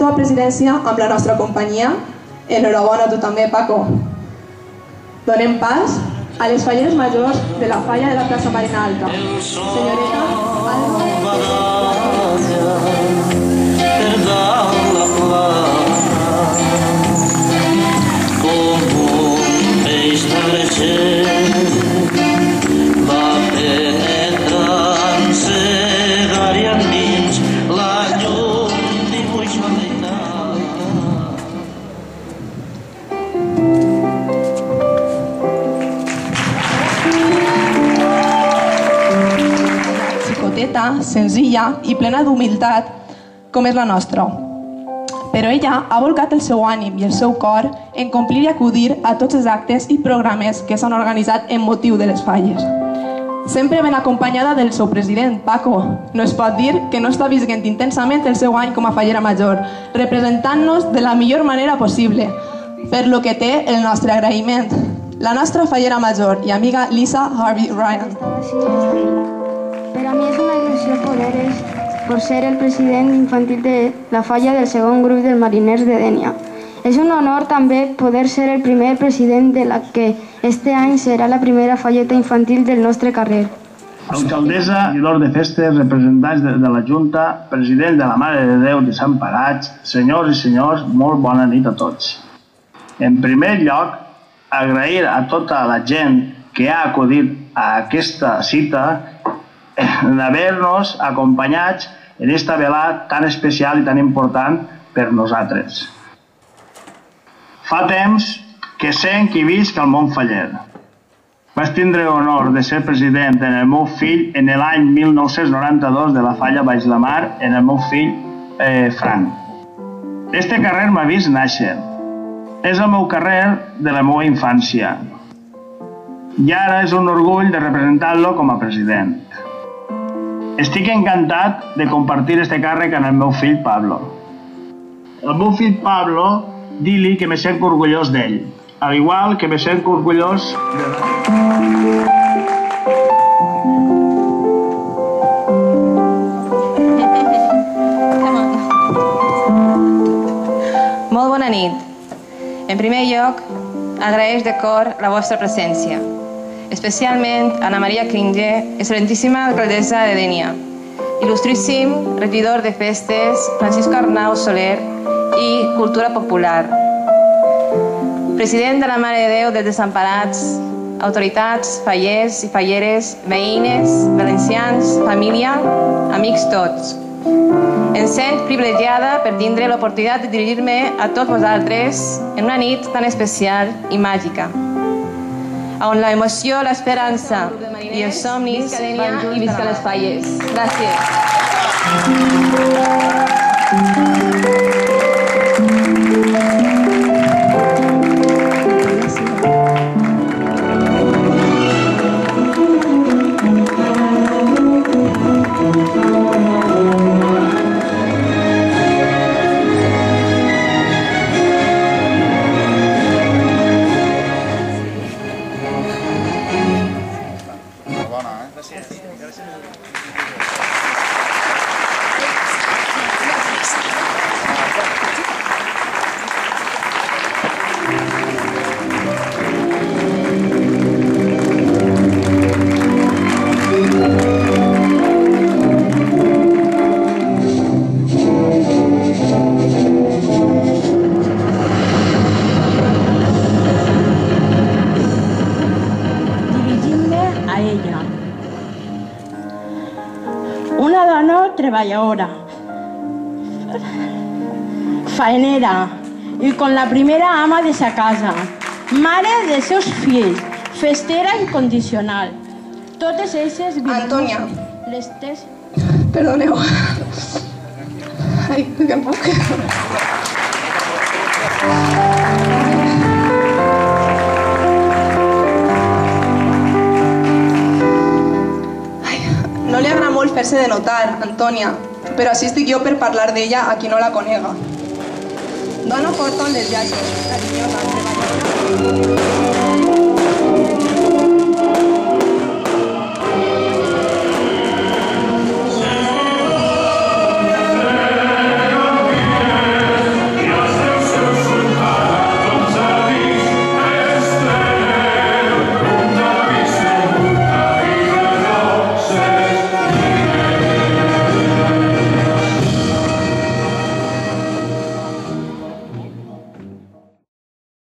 teva presidència amb la nostra companyia. Enhorabona a tu també, Paco. Donem pas a les falleres majors de la falla de la plaça Marina Alta. Senyoreta senzilla i plena d'humilitat com és la nostra. Però ella ha volcat el seu ànim i el seu cor en complir i acudir a tots els actes i programes que s'han organitzat en motiu de les falles. Sempre ben acompanyada del seu president, Paco. No es pot dir que no està visquent intensament el seu any com a fallera major, representant-nos de la millor manera possible, per lo que té el nostre agraïment. La nostra fallera major i amiga Lisa Harvey Ryan. Per a mi és una il·lusió por ser el president infantil de la falla del segon grup dels mariners de Dénia. És un honor també poder ser el primer president de la que este any serà la primera falleta infantil del nostre carrer. Alcaldessa, regidor de festes, representants de la Junta, president de la Mare de Déu de Sant Parats, senyors i senyors, molt bona nit a tots. En primer lloc, agrair a tota la gent que ha acudit a aquesta cita d'haver-nos acompanyats en esta velada tan especial i tan important per nosaltres. Fa temps que sent i visc al món faller. Vaig tindre l'honor de ser president en el meu fill en l'any 1992 de la falla Baix la Mar, en el meu fill Frank. Este carrer m'ha vist néixer. És el meu carrer de la meva infància. I ara és un orgull de representar-lo com a president. Estic encantat de compartir este càrrec amb el meu fill Pablo. El meu fill Pablo, di-li que me sent orgullós d'ell, al igual que me sent orgullós de... Molt bona nit. En primer lloc, agraeix de cor la vostra presència, especialment a Ana Maria Klinger, excelentíssima alcaldessa de Dénia, il·lustríssim regidor de festes, Francisco Arnau Soler i Cultura Popular, president de la Mare de Déu dels Desemparats, autoritats, fallers i falleres, veïnes, valencians, família, amics tots. Em sent privilegiada per tindre l'oportunitat de dirigir-me a tots vosaltres en una nit tan especial i màgica, on la emoció, l'esperança i els somnis van junts i visca les falles. Gràcies. Una dona treballadora, faenera i con la primera ama de sa casa, mare dels seus fills, festera incondicional. Totes eixes virtuts... Antònia. Les Perdoneu. Ai, que em puc... No li agrada molt fer-se de notar, Antònia, però així estic jo per parlar d'ella a qui no la conega. Dona forta on les llaces, carinyosa, treballadora.